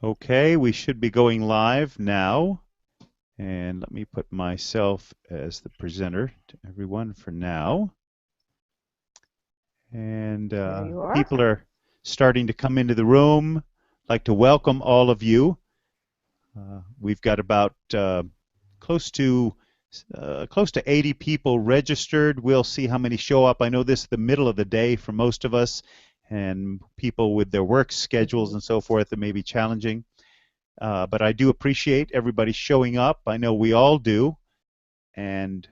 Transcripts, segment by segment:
Okay, we should be going live now. And let me put myself as the presenter to everyone for now. And There you are. people are starting to come into the room. I'd like to welcome all of you. We've got about close to 80 people registered. We'll see how many show up. I know this is the middle of the day for most of us, and people with their work schedules and so forth, it may be challenging. But I do appreciate everybody showing up. I know we all do. And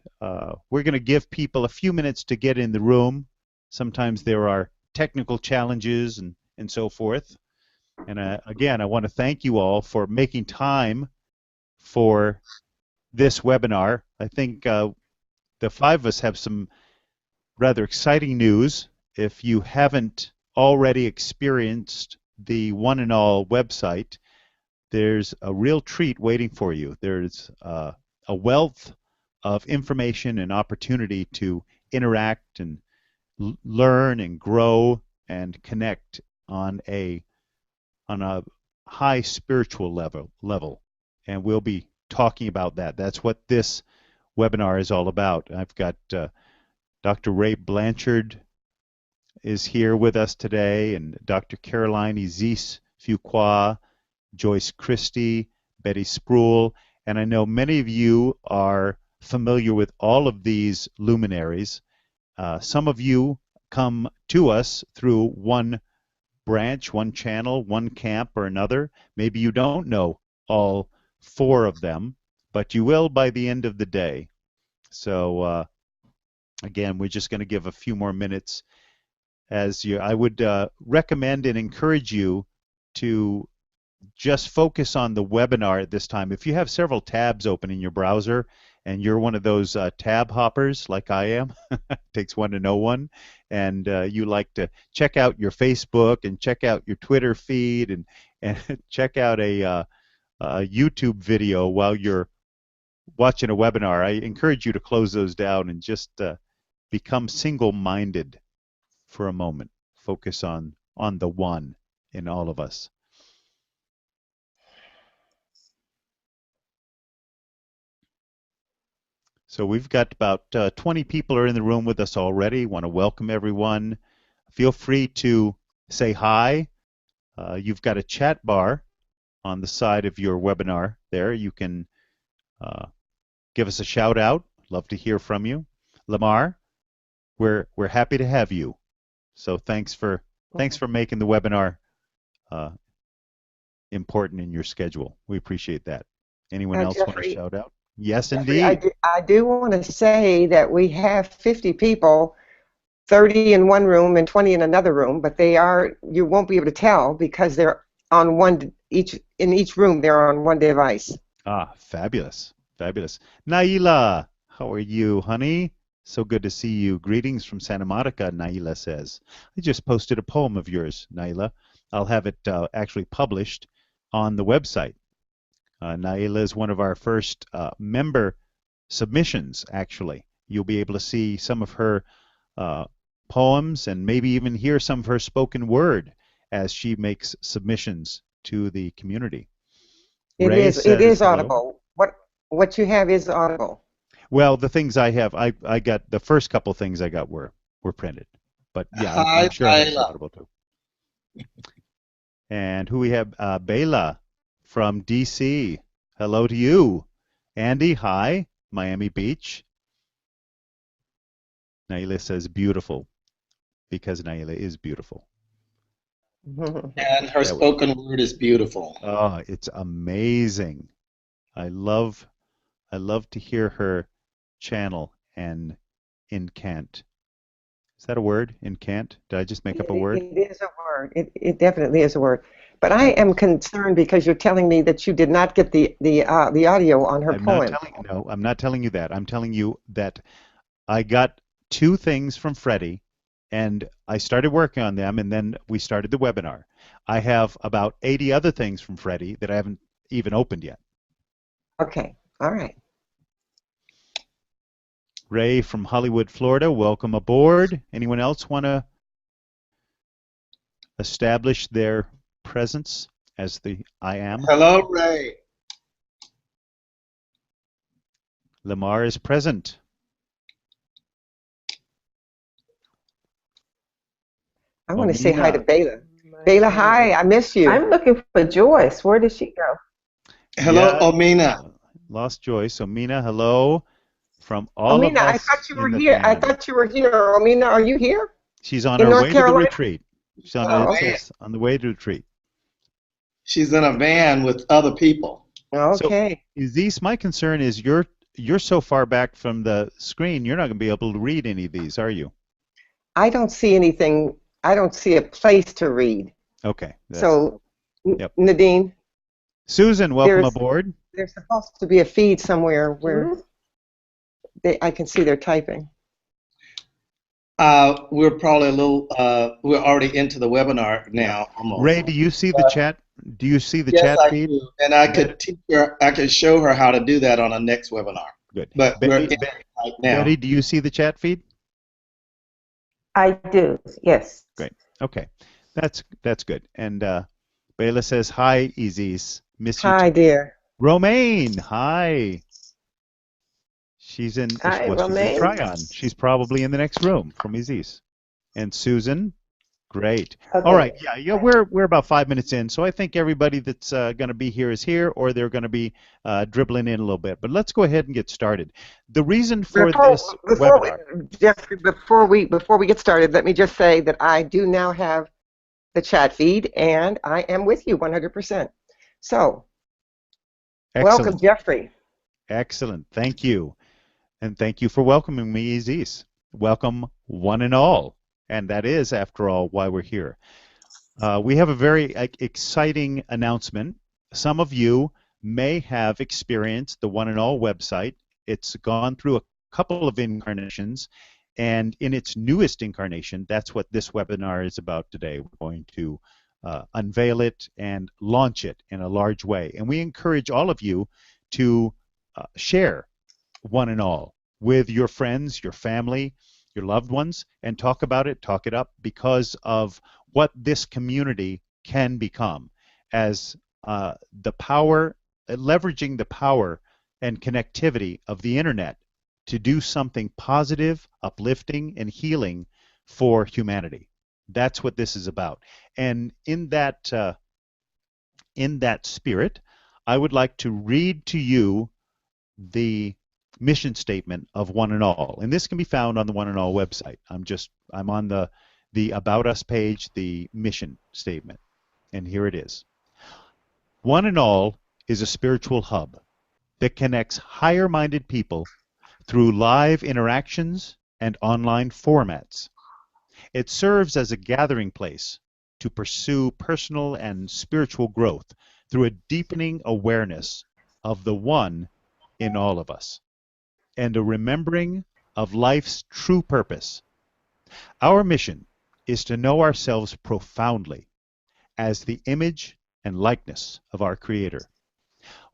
we're going to give people a few minutes to get in the room. Sometimes there are technical challenges and so forth. And again, I want to thank you all for making time for this webinar. I think the five of us have some rather exciting news. If you haven't already experienced the One and All website, there's a real treat waiting for you. There's a wealth of information and opportunity to interact and learn and grow and connect on a high spiritual level. And we'll be talking about that. That's what this webinar is all about. I've got Dr. Ray Blanchard is here with us today, and Dr. Caroline Izis Fuqua, Joyce Christie, Betty Spruill, and I know many of you are familiar with all of these luminaries. Some of you come to us through one branch, one channel, one camp or another. Maybe you don't know all four of them, but you will by the end of the day. So again, we're just going to give a few more minutes. I would recommend and encourage you to just focus on the webinar at this time. If you have several tabs open in your browser and you're one of those tab hoppers like I am, takes one to know one, and you like to check out your Facebook and check out your Twitter feed and check out a YouTube video while you're watching a webinar, I encourage you to close those down and just become single-minded for a moment. Focus on the one in all of us. So we've got about 20 people are in the room with us already. Want to welcome everyone. Feel free to say hi. You've got a chat bar on the side of your webinar there. You can give us a shout out. Love to hear from you. Lamar, we're happy to have you. So thanks for making the webinar important in your schedule. We appreciate that. Anyone else want to Jeffrey, shout out? Yes, Jeffrey, indeed. I do want to say that we have 50 people, 30 in one room and 20 in another room, but you won't be able to tell because they're on in each room they're on one device. Ah, fabulous. Fabulous. Naila, how are you, honey? So good to see you. Greetings from Santa Monica, Naila says. I just posted a poem of yours, Naila. I'll have it actually published on the website. Naila is one of our first member submissions, actually. You'll be able to see some of her poems and maybe even hear some of her spoken word as she makes submissions to the community. Ray It says is hello. audible. What you have is audible. Well, the things I have, I got the first couple things I got were printed, but yeah, I'm Hi, sure I have some Tyler. audible too. And who we have? Bela from DC. Hello to you. Andy, hi. Miami Beach. Naila says beautiful because Naila is beautiful. And her spoken word is beautiful. Oh, it's amazing. I love to hear her channel and incant. Is that a word? Incant? Did I just make up a word? It is a word. It definitely is a word. But I am concerned because you're telling me that you did not get the audio on her poem. I'm not telling you that. I'm telling you that I got two things from Freddie and I started working on them and then we started the webinar. I have about 80 other things from Freddie that I haven't even opened yet. Okay. All right. Ray from Hollywood, Florida, welcome aboard. Anyone else want to establish their presence as the I am. Hello, Ray. Lamar is present. I want to say hi to Omina. Bela. Bela, hi. I miss you. I'm looking for Joyce. Where did she go? Hello, Yeah, Omina. lost Joyce. Omina, hello from all of Omina, I us thought you were in the here. I van. thought you were here. Omina, are you here? She's on In her North way to the Carolina? retreat. She's on, Oh, it man. says, on the way to the retreat. She's in a van with other people. Okay. So, Aziz, my concern is you're so far back from the screen, you're not going to be able to read any of these, are you? I don't see anything. I don't see a place to read. Okay. So, Yep. Nadine, Susan, welcome aboard. there's supposed to be a feed somewhere where Mhm. I can see they're typing. We're probably a little, we're already into the webinar now, almost. Ray, do you see the chat? Do you see the Yes, chat I feed? do. And I could teach her, I could show her how to do that on a next webinar. Good. But we're in Betty, it right now. Betty, do you see the chat feed? I do, yes. Great. Okay. That's good. And Bela says, hi, Aziz. Miss you Hi, too. dear. Romaine, hi. She's in, Hi, she's in Romaine. Tryon. She's probably in the next room from Aziz. And Susan, great. Okay. All right, yeah, we're about 5 minutes in, so I think everybody that's going to be here is here, or they're going to be dribbling in a little bit. But let's go ahead and get started. The reason for this webinar. Jeffrey, before we get started, let me just say that I do now have the chat feed, and I am with you 100%. So, Excellent. welcome, Jeffrey. Excellent. Thank you. And thank you for welcoming me, Aziz. Welcome, one and all. And that is, after all, why we're here. We have a very exciting announcement. Some of you may have experienced the One and All website. It's gone through a couple of incarnations, and in its newest incarnation, that's what this webinar is about today. We're going to unveil it and launch it in a large way. And we encourage all of you to share One and All with your friends, your family, your loved ones, and talk about it, talk it up, because of what this community can become as the power, leveraging the power and connectivity of the internet to do something positive, uplifting, and healing for humanity. That's what this is about. And in that spirit, I would like to read to you the mission statement of One and All, and this can be found on the One and All website. I'm on the About Us page, the mission statement, and here it is. One and All is a spiritual hub that connects higher-minded people through live interactions and online formats. It serves as a gathering place to pursue personal and spiritual growth through a deepening awareness of the One in all of us, and a remembering of life's true purpose. Our mission is to know ourselves profoundly as the image and likeness of our Creator.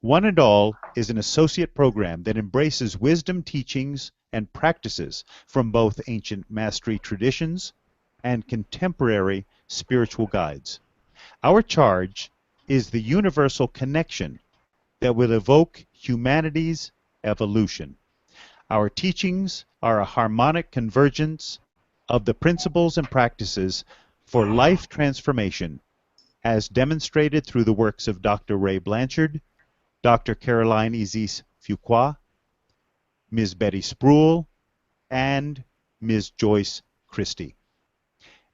One and All is an associate program that embraces wisdom teachings and practices from both ancient mastery traditions and contemporary spiritual guides. Our charge is the universal connection that will evoke humanity's evolution. Our teachings are a harmonic convergence of the principles and practices for life transformation as demonstrated through the works of Dr. Ray Blanchard, Dr. Caroline Aziz Fuqua, Ms. Betty Spruill, and Ms. Joyce Christie.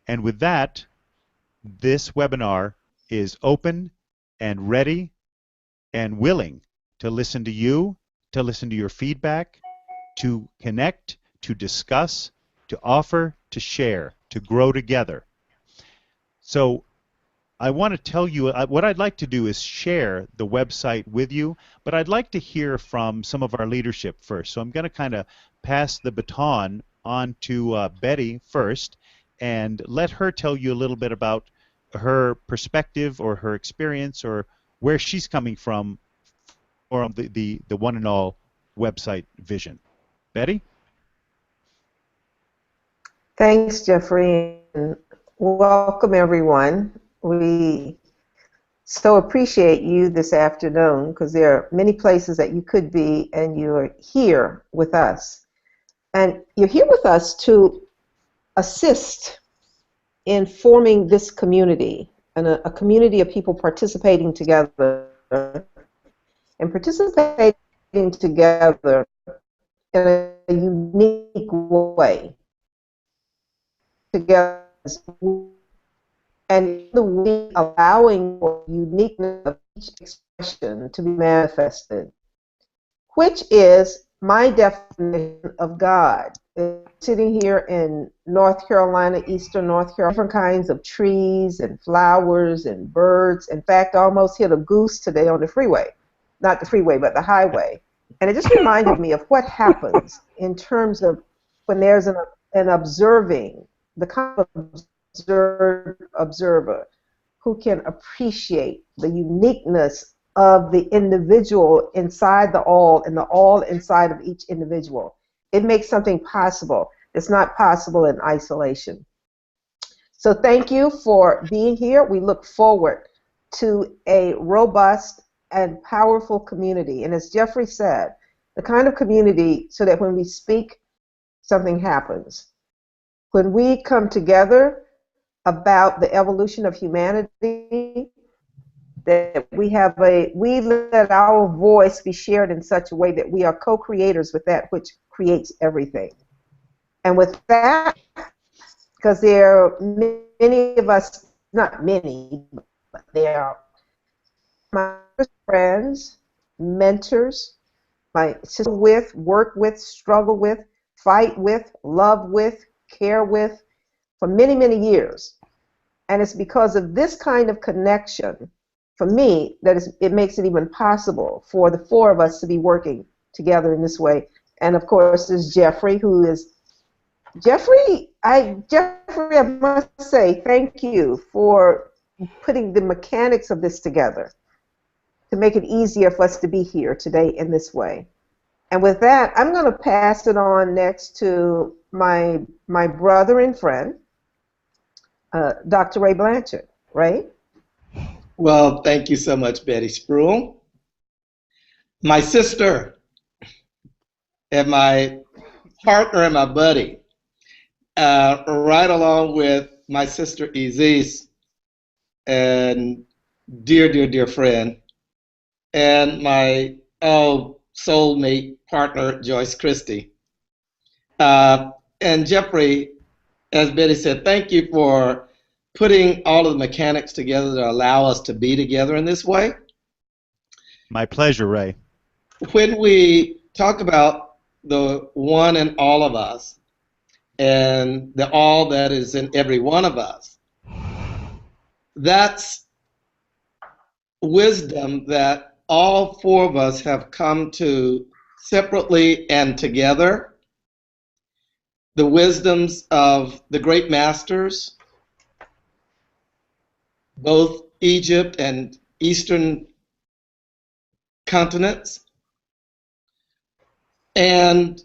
And with that, this webinar is open and ready and willing to listen to you, to listen to your feedback, to connect, to discuss, to offer, to share, to grow together. So I want to tell you, what I'd like to do is share the website with you, but I'd like to hear from some of our leadership first. So I'm going to kind of pass the baton on to Betty first and let her tell you a little bit about her perspective or her experience or where she's coming from or the One and All website vision. Betty? Thanks, Jeffrey, and welcome everyone. We so appreciate you this afternoon because there are many places that you could be, and you're here with us. And you're here with us to assist in forming this community, and a community of people participating together, and participating together in a unique way. Together, and we allowing for uniqueness of each expression to be manifested, which is my definition of God. Sitting here in North Carolina, eastern North Carolina, different kinds of trees and flowers and birds. In fact, I almost hit a goose today on the freeway. Not the freeway, but the highway. And it just reminded me of what happens in terms of when there's an observing, the kind of observer who can appreciate the uniqueness of the individual inside the all and the all inside of each individual. It makes something possible. It's not possible in isolation. So thank you for being here. We look forward to a robust and powerful community. And as Jeffrey said, the kind of community so that when we speak, something happens. When we come together about the evolution of humanity, that we let our voice be shared in such a way that we are co-creators with that which creates everything. And with that, because there are many of us, not many, but there are my friends, mentors, my sister with, work with, struggle with, fight with, love with, care with, for many, many years. And it's because of this kind of connection, for me, that it makes it even possible for the four of us to be working together in this way. And of course, there's Jeffrey, who is Jeffrey, I must say thank you for putting the mechanics of this together to make it easier for us to be here today in this way. And with that, I'm going to pass it on next to my brother and friend, Dr. Ray Blanchard. Ray? Well, thank you so much, Betty Spruill. My sister and my partner and my buddy, right along with my sister Isis and dear friend, and my soulmate partner Joyce Christie. And Jeffrey, as Betty said, thank you for putting all of the mechanics together to allow us to be together in this way. My pleasure, Ray. When we talk about the one in all of us and the all that is in every one of us, that's wisdom that all four of us have come to separately and together. The wisdoms of the great masters, both Egypt and Eastern continents. And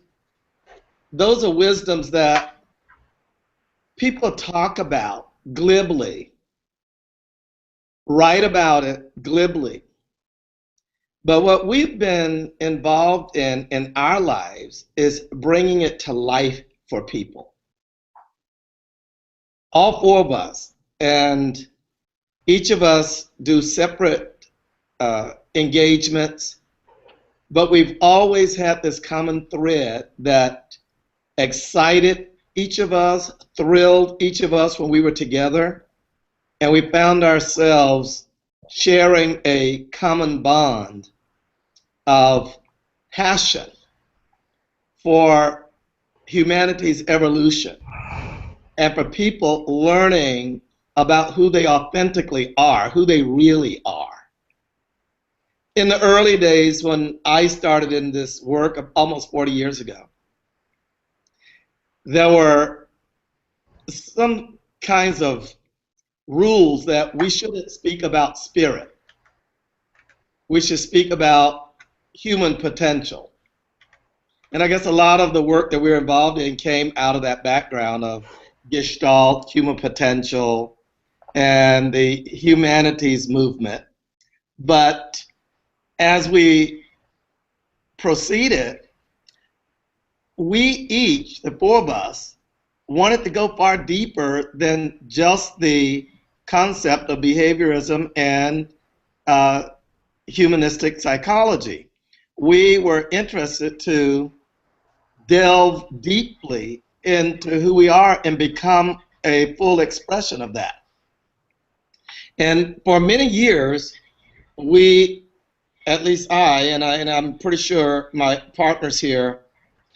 those are wisdoms that people talk about glibly, write about it glibly. But what we've been involved in our lives is bringing it to life for people. All four of us, and each of us do separate engagements, but we've always had this common thread that excited each of us, thrilled each of us when we were together, and we found ourselves sharing a common bond of passion for humanity's evolution and for people learning about who they authentically are, who they really are. In the early days when I started in this work almost 40 years ago, there were some kinds of rules that we shouldn't speak about spirit. We should speak about human potential. And I guess a lot of the work that we're involved in came out of that background of Gestalt, human potential, and the humanities movement But as we proceeded, we each, the four of us, wanted to go far deeper than just the concept of behaviorism and humanistic psychology. We were interested to delve deeply into who we are and become a full expression of that. And for many years, we, at least and I'm pretty sure my partners here,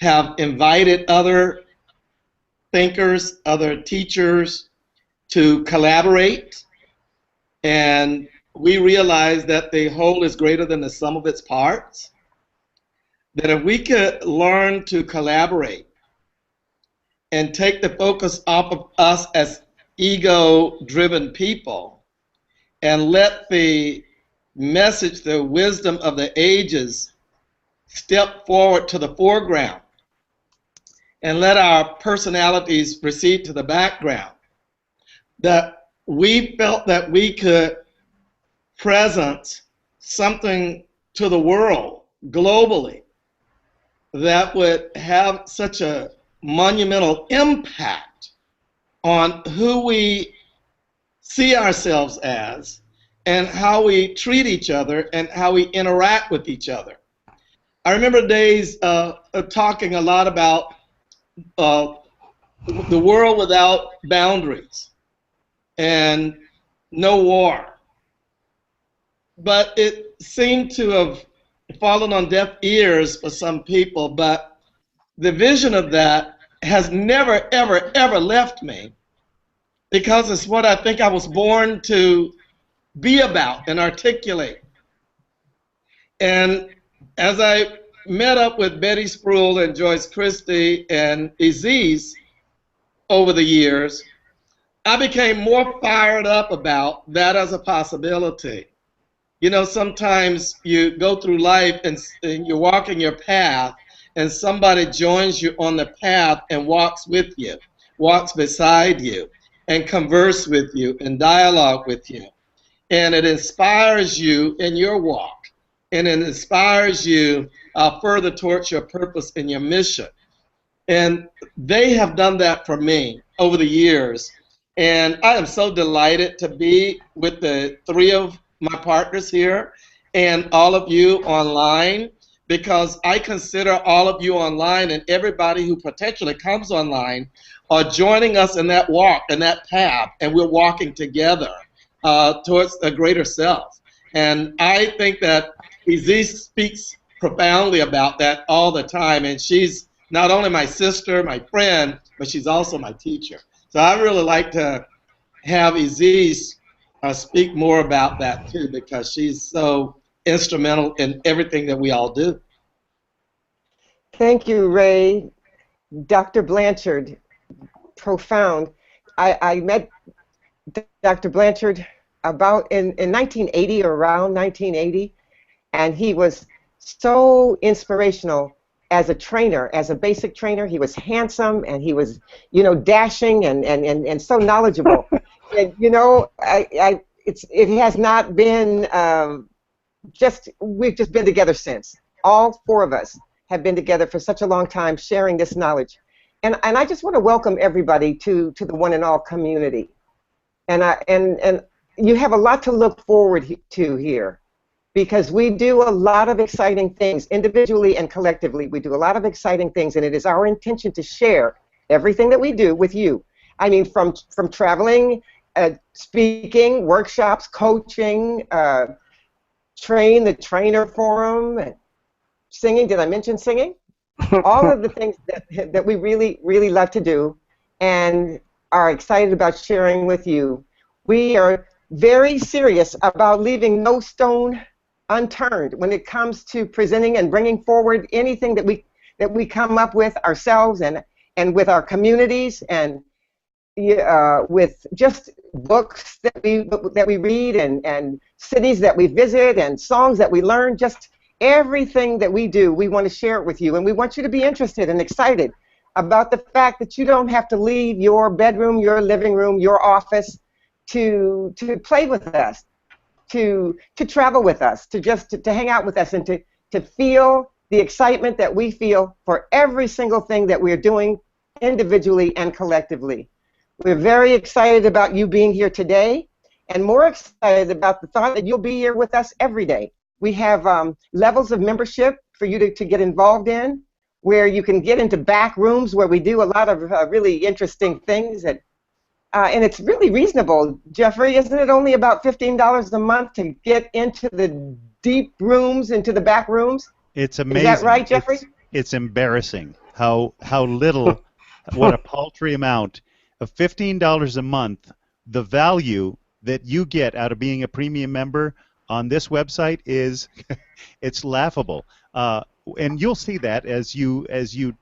have invited other thinkers, other teachers to collaborate, and we realize that the whole is greater than the sum of its parts, that if we could learn to collaborate and take the focus off of us as ego-driven people and let the message, the wisdom of the ages step forward to the foreground and let our personalities recede to the background, that we felt that we could present something to the world globally that would have such a monumental impact on who we see ourselves as and how we treat each other and how we interact with each other. I remember days talking a lot about the world without boundaries and no war. But it seemed to have fallen on deaf ears for some people, but the vision of that has never, ever, ever left me, because it's what I think I was born to be about and articulate. And as I met up with Betty Spruill and Joyce Christie and Aziz over the years, I became more fired up about that as a possibility. You know, sometimes you go through life and you're walking your path and somebody joins you on the path and walks with you, walks beside you, and converse with you and dialogue with you. And it inspires you in your walk, and it inspires you further towards your purpose and your mission. And they have done that for me over the years. And I am so delighted to be with the three of my partners here and all of you online, because I consider all of you online and everybody who potentially comes online are joining us in that walk and that path, and we're walking together towards a greater self. And I think that Aziz speaks profoundly about that all the time, and she's not only my sister, my friend, but she's also my teacher. So I really like to have Aziz speak more about that too, because she's so instrumental in everything that we all do. Thank you, Ray. Dr. Blanchard, profound. I met Dr. Blanchard about in 1980 or around 1980, and he was so inspirational as a trainer, as a basic trainer. He was handsome, and he was, you know, dashing and so knowledgeable. And, you know, it has not been we've just been together since. All four of us have been together for such a long time, sharing this knowledge. And I just want to welcome everybody to the One and All community. And you have a lot to look forward to here, because we do a lot of exciting things individually and collectively. We do a lot of exciting things, and it is our intention to share everything that we do with you. I mean, from traveling, speaking, workshops, coaching, the trainer forum, singing. Did I mention singing? All of the things that we really, really love to do and are excited about sharing with you. We are very serious about leaving no stone unturned when it comes to presenting and bringing forward anything that we come up with ourselves and with our communities, and with just books that we read and cities that we visit and songs that we learn. Just everything that we do, we want to share it with you, and we want you to be interested and excited about the fact that you don't have to leave your bedroom, your living room, your office to play with us. to travel with us, to hang out with us, and to feel the excitement that we feel for every single thing that we're doing individually and collectively. We're very excited about you being here today, and more excited about the thought that you'll be here with us every day. We have levels of membership for you to get involved in, where you can get into back rooms where we do a lot of really interesting things. And it's really reasonable, Jeffrey. Isn't it only about $15 a month to get into the deep rooms, into the back rooms? It's amazing. Is that right, Jeffrey? It's embarrassing how little, what a paltry amount of $15 a month, the value that you get out of being a premium member on this website is, it's laughable. And you'll see that as you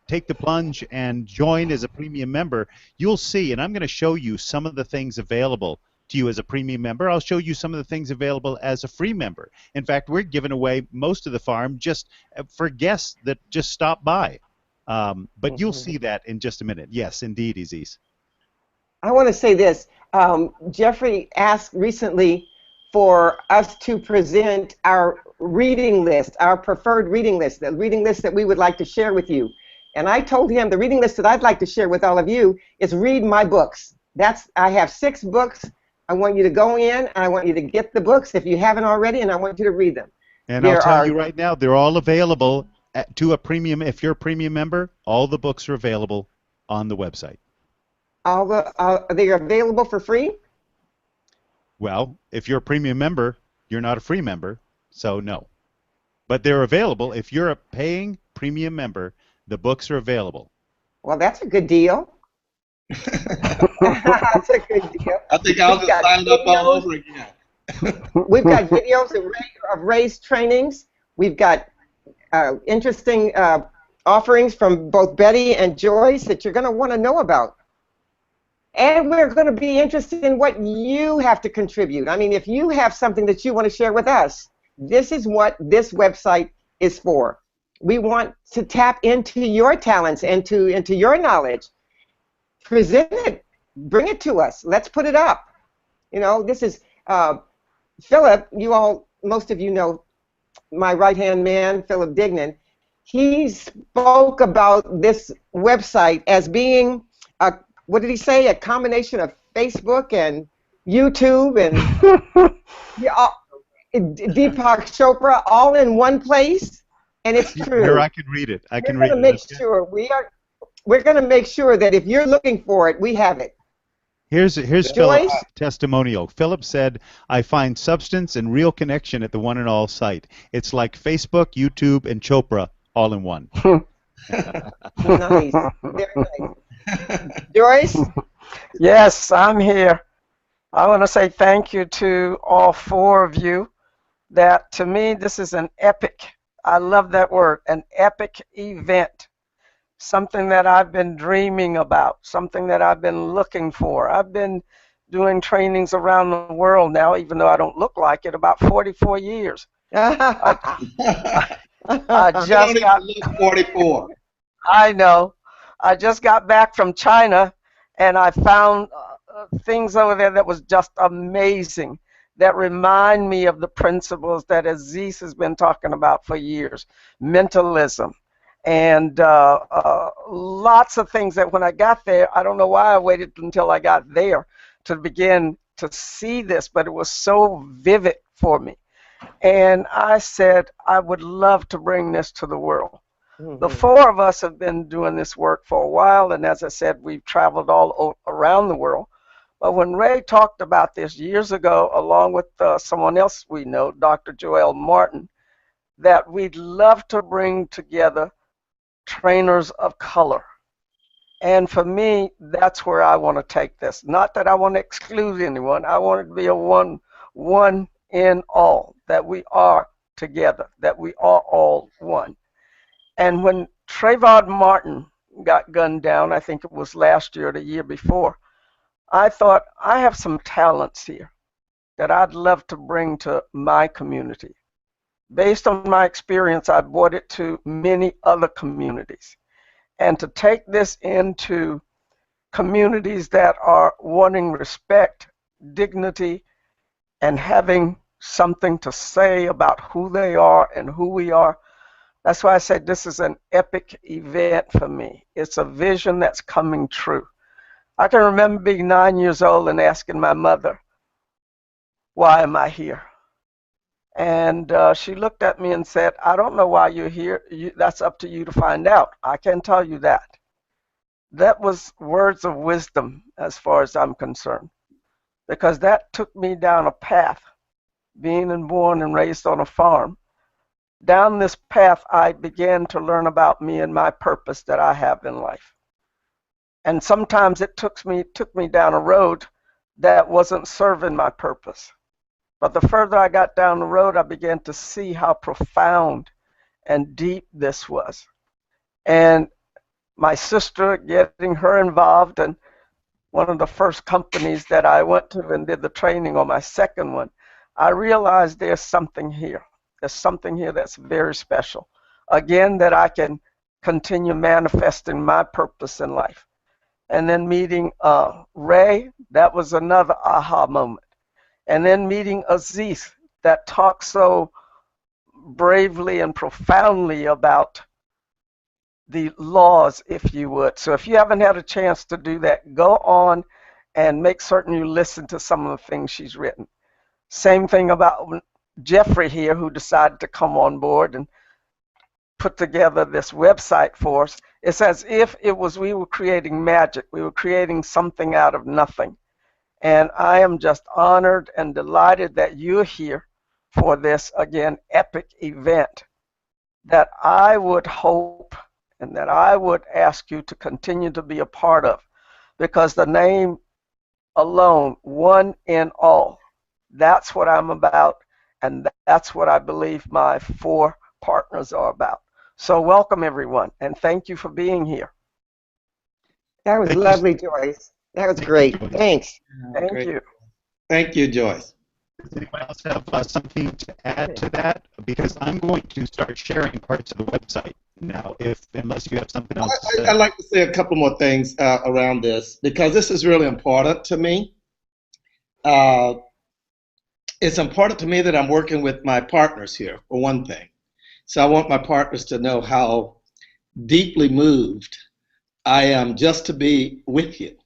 take the plunge and join as a premium member, you'll see, and I'm going to show you some of the things available to you as a premium member. I'll show you some of the things available as a free member. In fact, we're giving away most of the farm just for guests that just stop by. But you'll see that in just a minute. Yes, indeed, Aziz. I want to say this. Jeffrey asked recently for us to present our reading list, our preferred reading list, the reading list that we would like to share with you. And I told him the reading list that I'd like to share with all of you is read my books. I have 6 books. I want you to go in, and I want you to get the books if you haven't already, and I want you to read them. And I'll tell you right now, they're all available to a premium. If you're a premium member, all the books are available on the website. They are available for free? Well, if you're a premium member, you're not a free member, so no. But they're available. If you're a paying premium member, the books are available. Well, that's a good deal. That's a good deal. I think I'll just sign up all over again. We've got videos of Ray's trainings. We've got interesting offerings from both Betty and Joyce that you're going to want to know about. And we're going to be interested in what you have to contribute. I mean, if you have something that you want to share with us, this is what this website is for. We want to tap into your talents and into your knowledge. Present it. Bring it to us. Let's put it up. You know, this is Philip. Most of you know my right-hand man, Philip Dignan. He spoke about this website as being what did he say? A combination of Facebook and YouTube and Deepak Chopra all in one place, and it's true. Here, I can read it. I can read it. We're going to make sure that if you're looking for it, we have it. Here's Philip's testimonial. Philip said, "I find substance and real connection at the One and All site. It's like Facebook, YouTube, and Chopra all in one." Nice. Very nice. Joyce? Yes, I'm here. I want to say thank you to all 4 of you. That to me, this is an epic, I love that word, an epic event. Something that I've been dreaming about, something that I've been looking for. I've been doing trainings around the world now, even though I don't look like it, about 44 years. I just got 44. I know. I just got back from China, and I found things over there that was just amazing, that remind me of the principles that Aziz has been talking about for years, mentalism, and lots of things that when I got there, I don't know why I waited until I got there to begin to see this, but it was so vivid for me. And I said, I would love to bring this to the world. The 4 of us have been doing this work for a while, and as I said, we've traveled all around the world. But when Ray talked about this years ago, along with someone else we know, Dr. Joel Martin, that we'd love to bring together trainers of color. And for me, that's where I want to take this. Not that I want to exclude anyone. I want it to be a one in all, that we are together, that we are all one. And when Trayvon Martin got gunned down, I think it was last year or the year before, I thought, I have some talents here that I'd love to bring to my community. Based on my experience, I brought it to many other communities. And to take this into communities that are wanting respect, dignity, and having something to say about who they are and who we are. That's why I said this is an epic event for me. It's a vision that's coming true. I can remember being 9 years old and asking my mother, why am I here? And she looked at me and said, I don't know why you're here. That's up to you to find out. I can't tell you that. That was words of wisdom as far as I'm concerned, because that took me down a path, being born and raised on a farm. Down this path, I began to learn about me and my purpose that I have in life. And sometimes it took me down a road that wasn't serving my purpose. But the further I got down the road, I began to see how profound and deep this was. And my sister, getting her involved in one of the first companies that I went to and did the training on, my second one, I realized there's something here. There's something here that's very special. Again, that I can continue manifesting my purpose in life. And then meeting Ray, that was another aha moment. And then meeting Aziz, that talks so bravely and profoundly about the laws, if you would. So if you haven't had a chance to do that, go on and make certain you listen to some of the things she's written. Same thing about Jeffrey here, who decided to come on board and put together this website for us. It's as if it was we were creating magic. We were creating something out of nothing. And I am just honored and delighted that you're here for this, again, epic event that I would hope and that I would ask you to continue to be a part of, because the name alone, one in all, that's what I'm about, and that's what I believe my 4 partners are about. So welcome, everyone, and thank you for being here. That was lovely, Joyce. That was great. Thanks. Thank Great. you. Thank you, Joyce. Does anyone else have something to add to that? Because I'm going to start sharing parts of the website now, unless you have something else to say. I'd like to say a couple more things around this, because this is really important to me. It's important to me that I'm working with my partners here, for one thing. So I want my partners to know how deeply moved I am just to be with you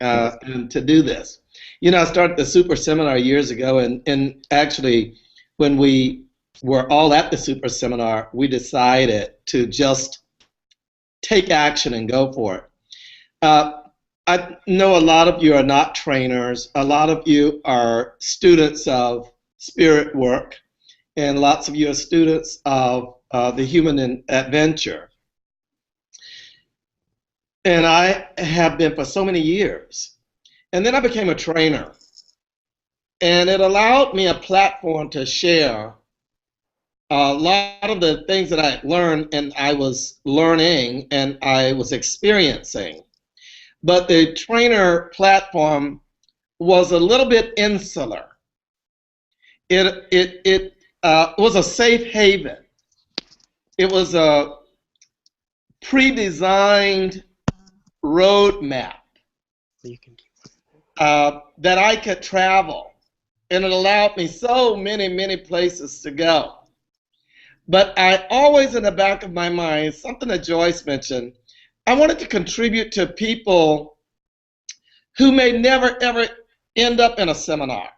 and to do this. You know, I started the Super Seminar years ago, and actually when we were all at the Super Seminar, we decided to just take action and go for it. I know a lot of you are not trainers. A lot of you are students of spirit work, and lots of you are students of the human adventure. And I have been for so many years. And then I became a trainer. And it allowed me a platform to share a lot of the things that I learned and I was learning and I was experiencing. But the trainer platform was a little bit insular. It was a safe haven. It was a pre-designed roadmap that I could travel, and it allowed me so many places to go. But I always, in the back of my mind, something that Joyce mentioned, I wanted to contribute to people who may never ever end up in a seminar.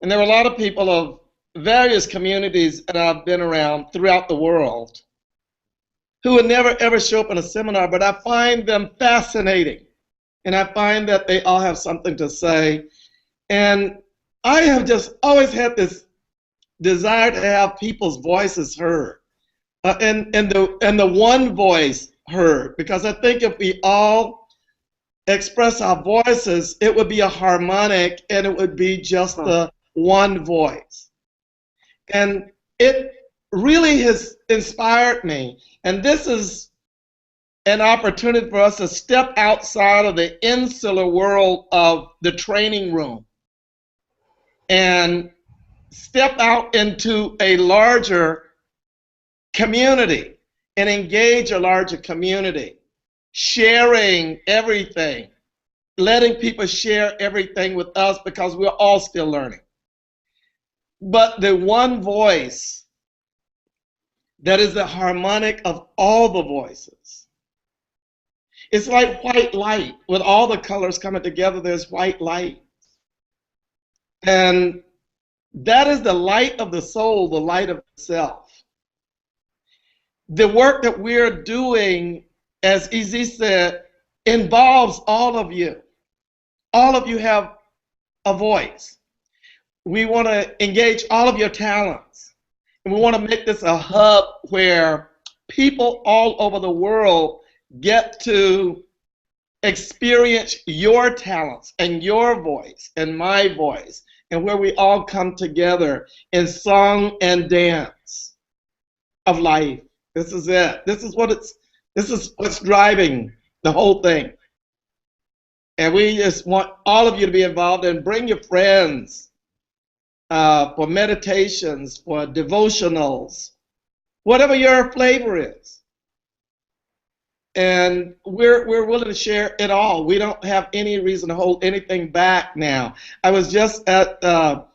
And there were a lot of people of various communities that I've been around throughout the world who would never ever show up in a seminar, but I find them fascinating. And I find that they all have something to say. And I have just always had this desire to have people's voices heard, and the one voice heard, because I think if we all express our voices, it would be a harmonic and it would be just the one voice. And it really has inspired me. And this is an opportunity for us to step outside of the insular world of the training room and step out into a larger community and engage a larger community, sharing everything letting people share everything with us because we're all still learning. But the one voice that is the harmonic of all the voices, it's like white light. With all the colors coming together, there's white light. And that is the light of the soul, the light of self. The work that we're doing, as Izzy said, involves all of you. All of you have a voice. We want to engage all of your talents. And we want to make this a hub where people all over the world get to experience your talents and your voice and my voice, and where we all come together in song and dance of life. This is it. This is what's driving the whole thing. And we just want all of you to be involved, and bring your friends for meditations, for devotionals, whatever your flavor is. And we're willing to share it all. We don't have any reason to hold anything back now. I was just at a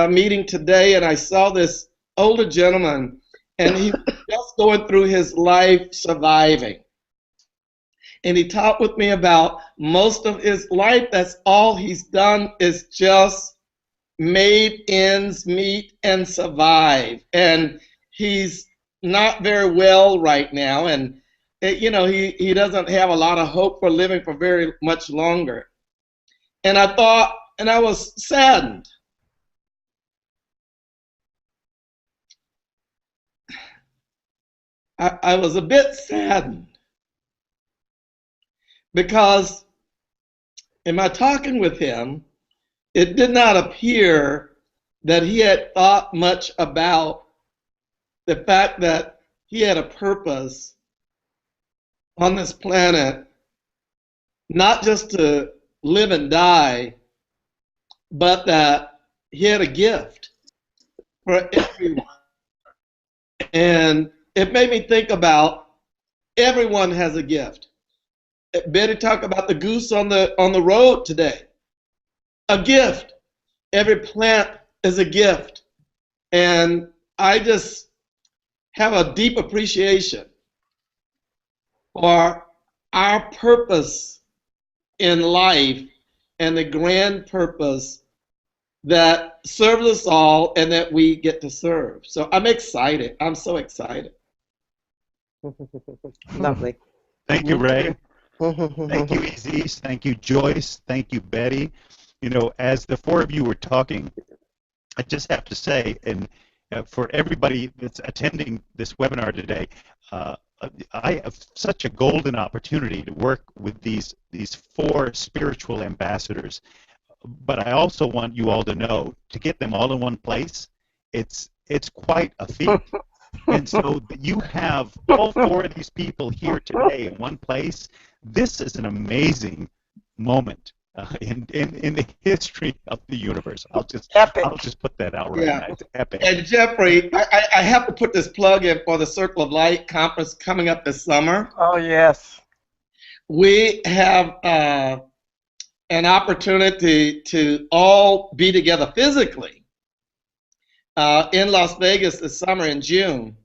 meeting today, and I saw this older gentleman, and he was just going through his life surviving. And he talked with me about most of his life, that's all he's done is just made ends meet and survive. And he's not very well right now, and you know, he doesn't have a lot of hope for living for very much longer. And I thought, and I was saddened. I was a bit saddened because in my talking with him, it did not appear that he had thought much about the fact that he had a purpose on this planet, not just to live and die, but that he had a gift for everyone. And it made me think about everyone has a gift. Betty talked about the goose on the road today. A gift. Every plant is a gift. And I just have a deep appreciation for our purpose in life and the grand purpose that serves us all and that we get to serve. So I'm excited. I'm so excited. Lovely. Thank you, Ray. Thank you, Aziz. Thank you, Joyce. Thank you, Betty. You know, as the four of you were talking, I just have to say, and for everybody that's attending this webinar today, I have such a golden opportunity to work with these four spiritual ambassadors. But I also want you all to know, to get them all in one place, it's quite a feat. And so you have all four of these people here today in one place. This is an amazing moment in the history of the universe. I'll just put that out right now. It's epic. And Jeffrey, I have to put this plug in for the Circle of Light conference coming up this summer. Oh, yes. We have an opportunity to all be together physically in Las Vegas this summer in June.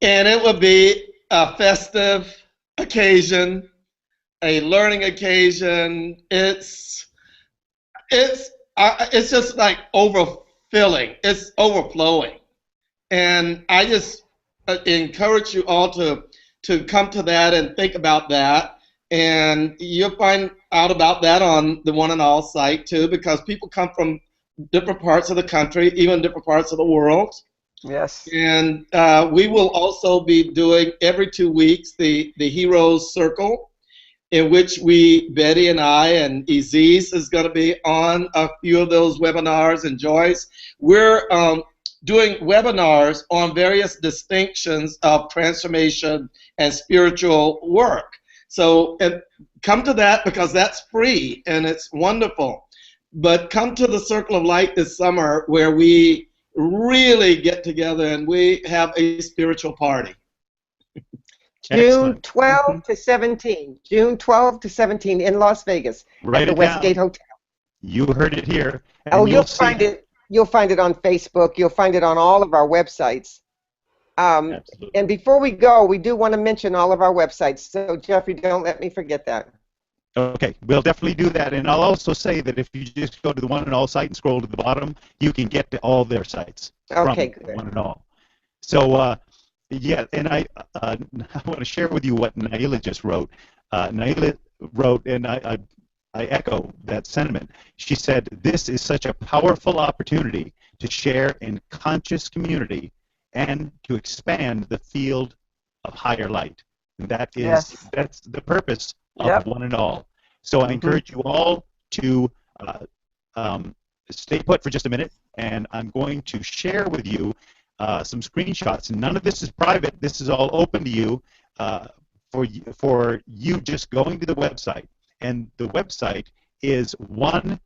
And it will be a festive occasion, a learning occasion. It's just like overfilling. It's overflowing. And I just encourage you all to come to that and think about that. And you'll find out about that on the One and All site too, because people come from different parts of the country, even different parts of the world. Yes. And we will also be doing every 2 weeks the Heroes Circle, in which Betty and I, and Aziz is going to be on a few of those webinars, and Joyce. We're doing webinars on various distinctions of transformation and spiritual work. So come to that, because that's free and it's wonderful. But come to the Circle of Light this summer, where we really get together and we have a spiritual party. June Excellent. 12 to 17. June 12 to 17 in Las Vegas Write at the it Westgate down. Hotel. You heard it here, Oh, and you'll see. You'll find it on Facebook. You'll find it on all of our websites. Absolutely. And before we go, we do want to mention all of our websites. So Jeffrey, don't let me forget that. Okay, we'll definitely do that. And I'll also say that if you just go to the One and All site and scroll to the bottom, you can get to all their sites Okay, from good. One and All. So, yeah, and I want to share with you what Naila just wrote. Naila wrote, and I echo that sentiment. She said, "This is such a powerful opportunity to share in conscious community and to expand the field of higher light." And that's the purpose of One and All. So I encourage you all to stay put for just a minute, and I'm going to share with you some screenshots. None of this is private. This is all open to you for you just going to the website. And the website is oneandall.com.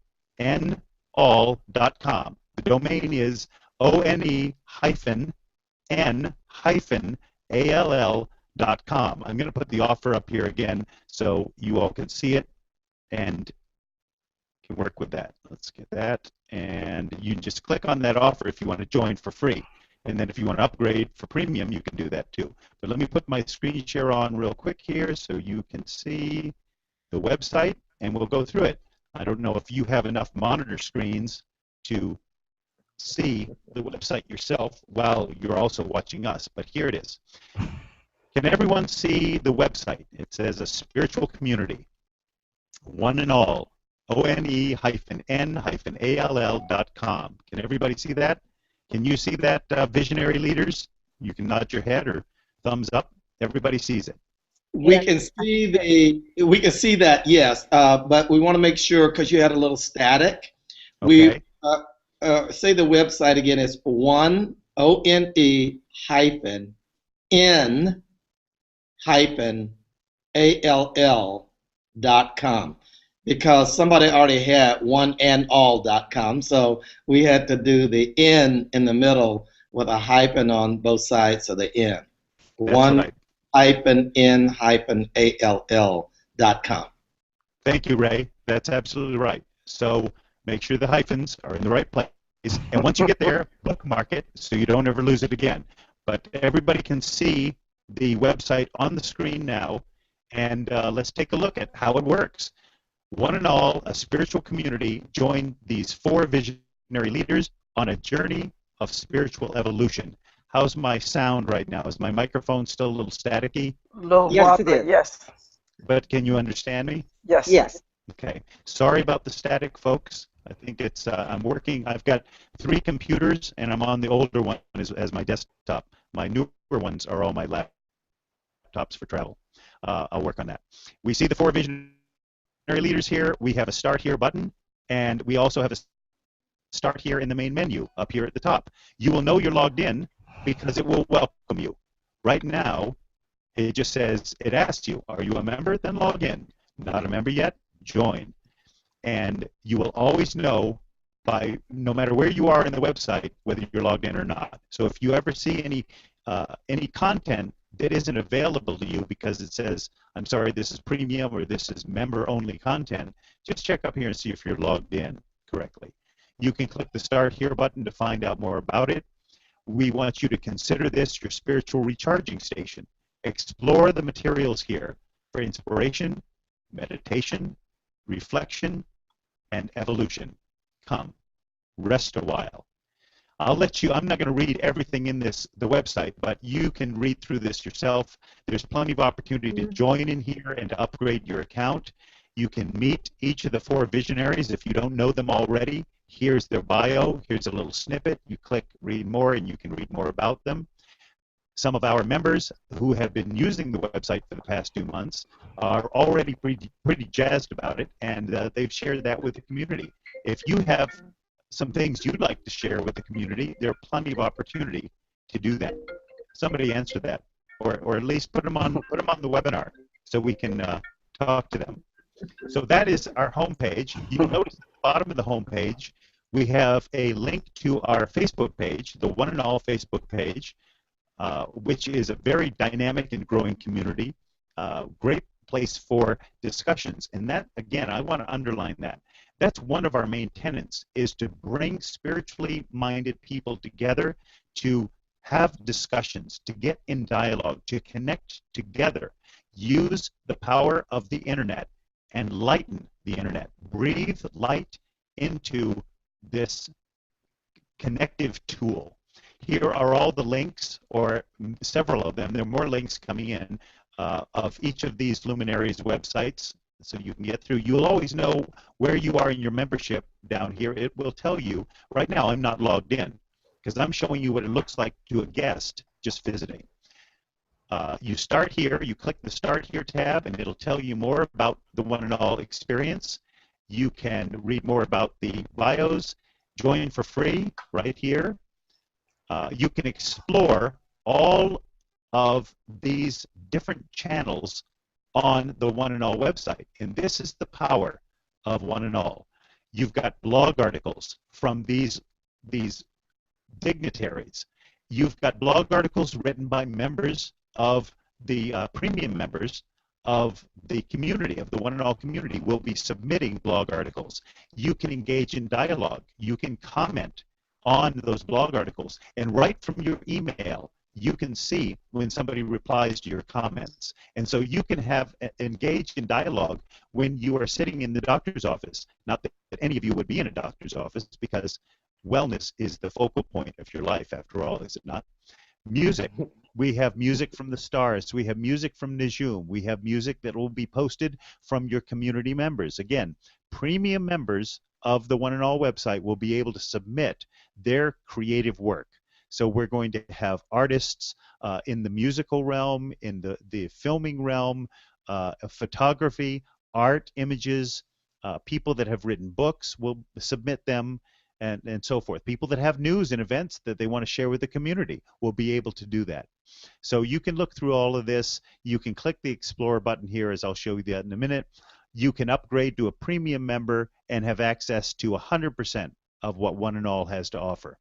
The domain is ONE-N-ALL.com. I'm going to put the offer up here again so you all can see it and can work with that. Let's get that. And you just click on that offer if you want to join for free. And then if you want to upgrade for premium, you can do that too. But let me put my screen share on real quick here so you can see the website, and we'll go through it. I don't know if you have enough monitor screens to see the website yourself while you're also watching us, but here it is. Can everyone see the website? It says a spiritual community. One and All, ONE-N-ALL.com. Can everybody see that? Can you see that, visionary leaders? You can nod your head or thumbs up. Everybody sees it. We can see that, yes, but we want to make sure, because you had a little static. Okay. Say the website again is ONE-N-ALL.com, because somebody already had oneandall.com, so we had to do the N in the middle with a hyphen on both sides of the N. That's right. -N-ALL.com. Thank you, Ray. That's absolutely right. So make sure the hyphens are in the right place. And once you get there, bookmark it so you don't ever lose it again. But everybody can see the website on the screen now, and let's take a look at how it works. One and All, a spiritual community, join these 4 visionary leaders on a journey of spiritual evolution. How's my sound right now? Is my microphone still a little staticky? Yes, it is. Yes. But can you understand me? Yes. Yes. Okay. Sorry about the static, folks. I think it's, I'm working, I've got 3 computers, and I'm on the older one as my desktop. My newer ones are all my laptops for travel. I'll work on that. We see the 4 visionary leaders here. We have a Start Here button, and we also have a Start Here in the main menu up here at the top. You will know you're logged in because it will welcome you. Right now, it just says, it asks you, are you a member? Then log in. Not a member yet? Join. And you will always know by, no matter where you are in the website, whether you're logged in or not. So if you ever see any content that isn't available to you because it says, I'm sorry, this is premium or this is member-only content, just check up here and see if you're logged in correctly. You can click the Start Here button to find out more about it. We want you to consider this your spiritual recharging station. Explore the materials here for inspiration, meditation, reflection, and evolution. Come, rest a while. I'll let you, I'm not going to read everything in the website, but you can read through this yourself. There's plenty of opportunity to join in here and to upgrade your account. You can meet each of the 4 visionaries if you don't know them already. Here's their bio. Here's a little snippet. You click Read More, and you can read more about them. Some of our members who have been using the website for the past 2 months are already pretty jazzed about it, and they've shared that with the community. If you have some things you'd like to share with the community, there are plenty of opportunity to do that. Somebody answer that, or at least put them on the webinar so we can talk to them. So that is our homepage. You'll notice at the bottom of the homepage we have a link to our Facebook page, the One and All Facebook page. which is a very dynamic and growing community. Great place for discussions. And that, again, I want to underline that. That's one of our main tenets, is to bring spiritually minded people together to have discussions, to get in dialogue, to connect together. Use the power of the internet and lighten the internet. Breathe light into this connective tool. Here are all the links, or several of them. There are more links coming in of each of these luminaries' websites, so you can get through. You'll always know where you are in your membership down here. It will tell you. Right now, I'm not logged in because I'm showing you what it looks like to a guest just visiting. You start here, you click the Start Here tab, and it'll tell you more about the One and All experience. You can read more about the bios, join for free right here. You can explore all of these different channels on the One and All website, and this is the power of One and All. You've got blog articles from these dignitaries. You've got blog articles written by members of the premium members of the community, of the One and All community, will be submitting blog articles. You can engage in dialogue. You can comment on those blog articles, and right from your email, you can see when somebody replies to your comments. And so you can have engaged in dialogue when you are sitting in the doctor's office. Not that any of you would be in a doctor's office, because wellness is the focal point of your life, after all, is it not? Music. We have music from the stars. We have music from Najum. We have music that will be posted from your community members. Again, premium members of the One and All website will be able to submit their creative work. So we're going to have artists in the musical realm, in the filming realm, photography, art, images, people that have written books will submit them, and so forth. People that have news and events that they want to share with the community will be able to do that. So you can look through all of this. You can click the Explore button here, as I'll show you that in a minute. You can upgrade to a premium member and have access to 100% of what One and All has to offer.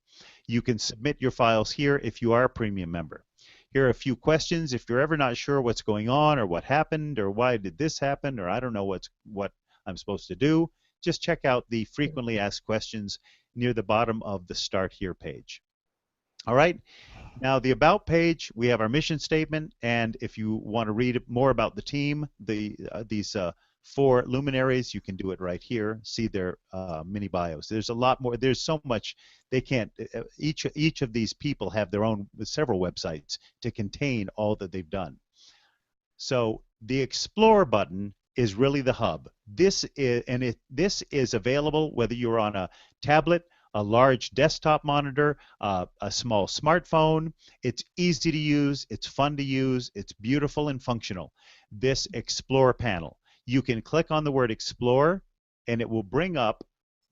You can submit your files here if you are a premium member. Here are a few questions. If you're ever not sure what's going on, or what happened, or why did this happen, or I don't know what I'm supposed to do, just check out the frequently asked questions near the bottom of the Start Here page. All right. Now, the About page, we have our mission statement, and if you want to read more about the team, these 4 luminaries, you can do it right here. See their mini bios. There's a lot more. There's so much. They can't. Each of these people have their own several websites to contain all that they've done. So the Explore button is really the hub. This is available whether you're on a tablet, a large desktop monitor, a small smartphone. It's easy to use. It's fun to use. It's beautiful and functional. This Explore panel. You can click on the word Explore, and it will bring up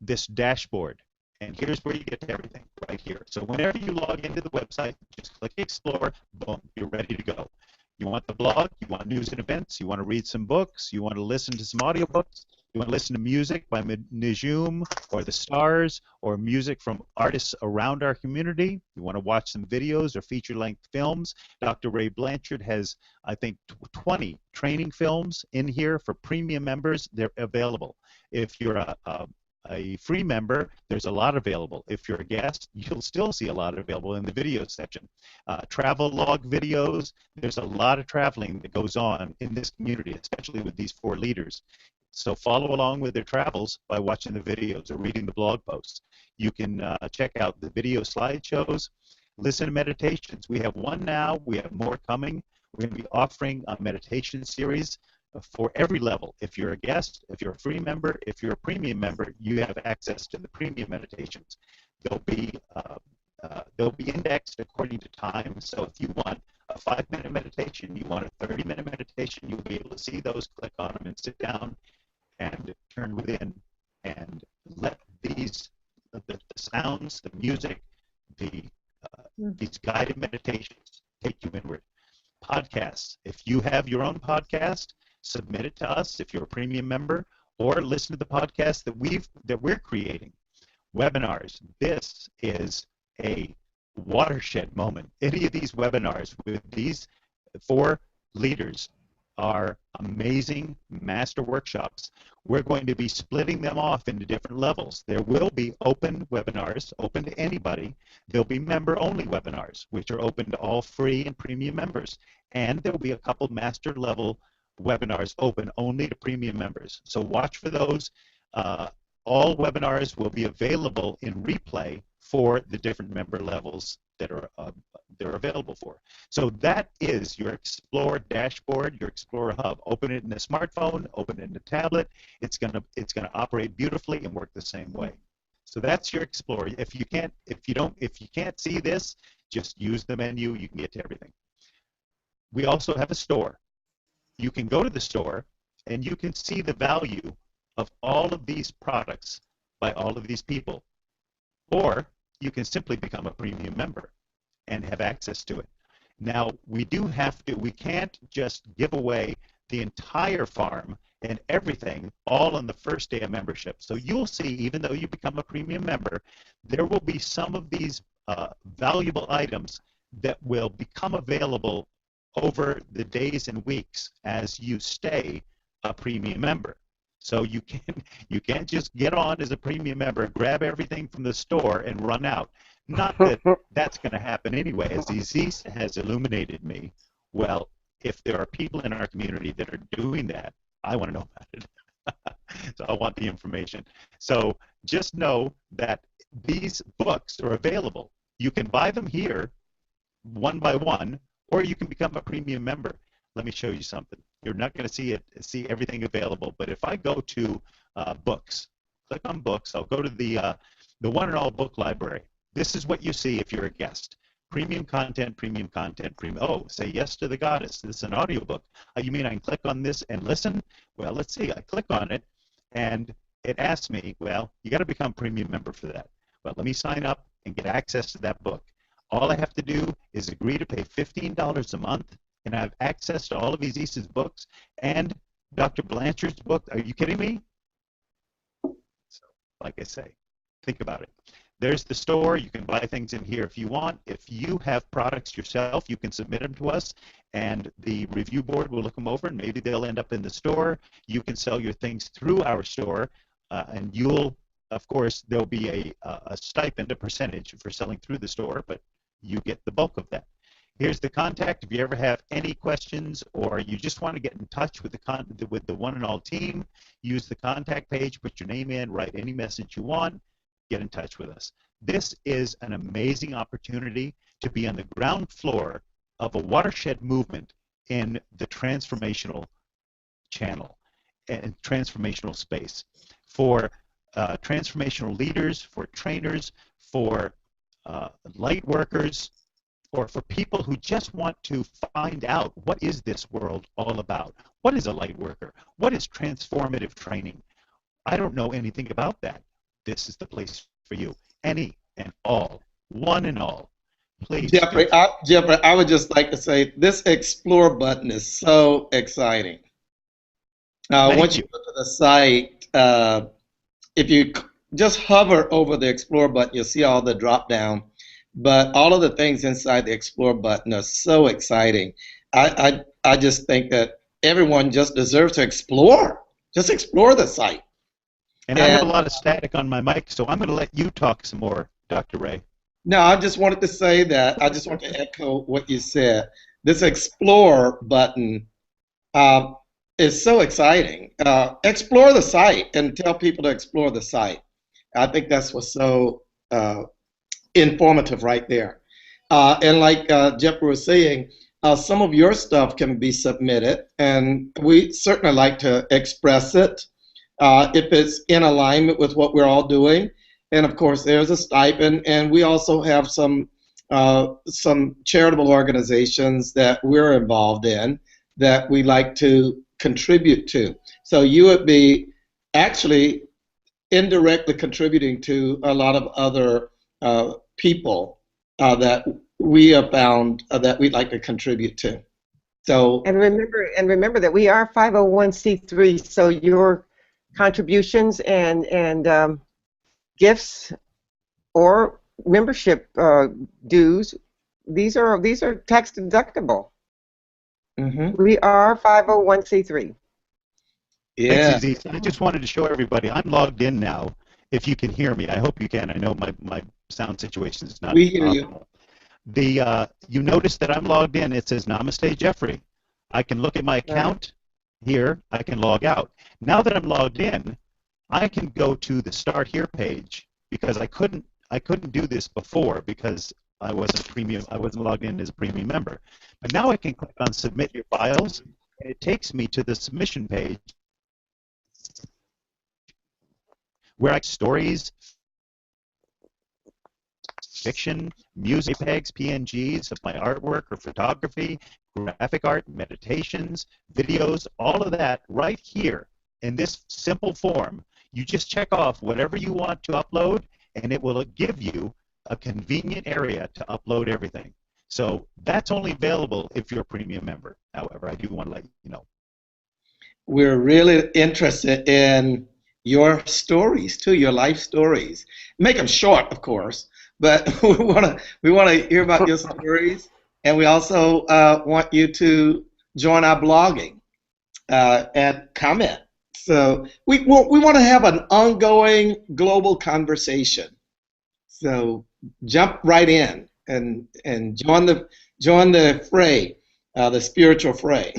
this dashboard. And here's where you get to everything, right here. So whenever you log into the website, just click Explore, boom, you're ready to go. You want the blog, you want news and events, you want to read some books, you want to listen to some audiobooks, you want to listen to music by Najum or the Stars, or music from artists around our community. You want to watch some videos or feature-length films. Dr. Ray Blanchard has, I think, 20 training films in here for premium members. They're available. If you're a free member, there's a lot available. If you're a guest, you'll still see a lot available in the video section. Travel log videos, there's a lot of traveling that goes on in this community, especially with these 4 leaders. So follow along with their travels by watching the videos or reading the blog posts. You can check out the video slideshows, listen to meditations. We have one now, we have more coming. We're going to be offering a meditation series for every level. If you're a guest, if you're a free member, if you're a premium member, you have access to the premium meditations. They'll be indexed according to time. So if you want a 5-minute meditation, you want a 30-minute meditation, you'll be able to see those, click on them, and sit down and turn within and let these the sounds, the music, these guided meditations take you inward. Podcasts. If you have your own podcast, submit it to us if you're a premium member, or listen to the podcast that we're creating. Webinars. This is a watershed moment. Any of these webinars with these 4 leaders are amazing master workshops. We're going to be splitting them off into different levels. There will be open webinars, open to anybody. There'll be member-only webinars, which are open to all free and premium members. And there'll be a couple master level webinars open only to premium members. So watch for those. All webinars will be available in replay for the different member levels that are they're available for. So that is your Explorer dashboard, your Explorer Hub. Open it in a smartphone, open it in a tablet. It's gonna operate beautifully and work the same way. So that's your Explorer. If you can't see this, just use the menu. You can get to everything. We also have a store. You can go to the store and you can see the value of all of these products by all of these people. Or you can simply become a premium member and have access to it. Now, we can't just give away the entire farm and everything all on the first day of membership. So you'll see, even though you become a premium member, there will be some of these valuable items that will become available over the days and weeks as you stay a premium member. So you can't just get on as a premium member, grab everything from the store, and run out. Not that that's going to happen anyway, as Aziz has illuminated me. Well, if there are people in our community that are doing that, I want to know about it. So I want the information. So just know that these books are available. You can buy them here, one by one, or you can become a premium member. Let me show you something. You're not going to see everything available, but if I go to books, click on books, I'll go to the One and All Book Library. This is what you see if you're a guest. Premium content, premium content, premium. Oh, Say Yes to the Goddess. This is an audiobook. You mean I can click on this and listen? Well, let's see. I click on it, and it asks me, well, you got to become a premium member for that. Well, let me sign up and get access to that book. All I have to do is agree to pay $15 a month, and I have access to all of Aziz's books and Dr. Blanchard's book. Are you kidding me? So, like I say, think about it. There's the store. You can buy things in here if you want. If you have products yourself, you can submit them to us, and the review board will look them over, and maybe they'll end up in the store. You can sell your things through our store, and you'll, of course, there'll be a stipend, a percentage for selling through the store, but you get the bulk of that. Here's the contact. If you ever have any questions or you just want to get in touch with the One and All team, use the contact page, put your name in, write any message you want, get in touch with us. This is an amazing opportunity to be on the ground floor of a watershed movement in the transformational channel and transformational space for transformational leaders, for trainers, for light workers, or for people who just want to find out what is this world all about. What is a light worker? What is transformative training? I don't know anything about that. This is the place for you. Any and all, one and all. Please. Jeffrey, I would just like to say this Explore button is so exciting. Once you go to the site, if you just hover over the Explore button, you'll see all the drop down. But all of the things inside the Explore button are so exciting. I just think that everyone just deserves to explore. Just explore the site. And I have a lot of static on my mic, so I'm going to let you talk some more, Dr. Ray. No, I just wanted to say that. I just want to echo what you said. This Explore button is so exciting. Explore the site and tell people to explore the site. I think that's what's so informative right there. And like Jeffrey was saying, some of your stuff can be submitted, and we certainly like to express it if it's in alignment with what we're all doing. And of course, there's a stipend, and we also have some charitable organizations that we're involved in that we like to contribute to. So you would be actually indirectly contributing to a lot of other people that we have found that we'd like to contribute to. So and remember that we are 501c3. So your contributions and gifts or membership dues. These are tax deductible. Mm-hmm. We are 501c3. Yeah. Thanks, Aziz. I just wanted to show everybody I'm logged in now. If you can hear me, I hope you can. I know my sound situation is not We hear you. optimal. You notice that I'm logged in. It says Namaste Jeffrey. I can look at my account here. I can log out. Now that I'm logged in, I can go to the Start Here page because I couldn't do this before because I wasn't logged in as a premium member. But now I can click on Submit Your Files, and it takes me to the submission page where I stories, fiction, music, JPEGs, PNGs of my artwork or photography, graphic art, meditations, videos, all of that right here in this simple form. You just check off whatever you want to upload, and it will give you a convenient area to upload everything. So that's only available if you're a premium member. However, I do want to let you know. We're really interested in your stories too, your life stories. Make them short, of course, but we want to hear about your stories, and we also want you to join our blogging and comment. So we want to have an ongoing global conversation. So jump right in and join the fray, the spiritual fray.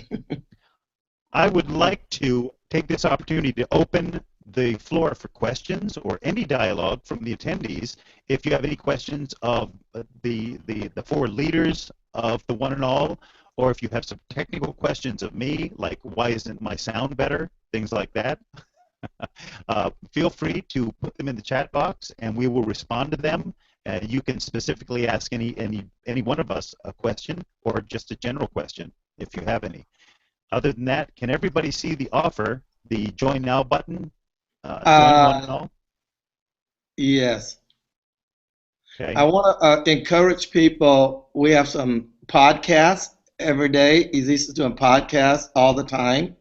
I would like to take this opportunity to open the floor for questions or any dialogue from the attendees. If you have any questions of the four leaders of the One and All, or if you have some technical questions of me, like why isn't my sound better, things like that, feel free to put them in the chat box, and we will respond to them. You can specifically ask any one of us a question or just a general question if you have any. Other than that, can everybody see the offer, the Join Now button? Join One and All? Yes. Okay. I want to encourage people. We have some podcasts every day. Aziz is doing podcasts all the time.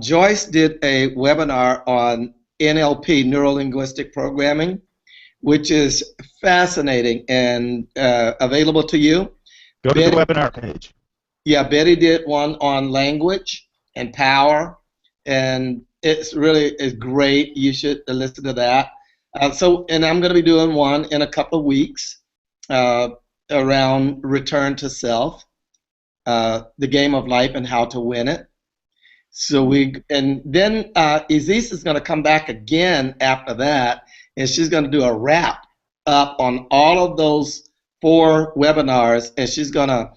Joyce did a webinar on NLP, Neuro-Linguistic Programming, which is fascinating and available to you. Go to the webinar page. Yeah, Betty did one on language and power, and it's great. You should listen to that. And I'm going to be doing one in a couple of weeks around return to self, the game of life and how to win it. And then Aziz is going to come back again after that, and she's going to do a wrap up on all of those 4 webinars, and she's going to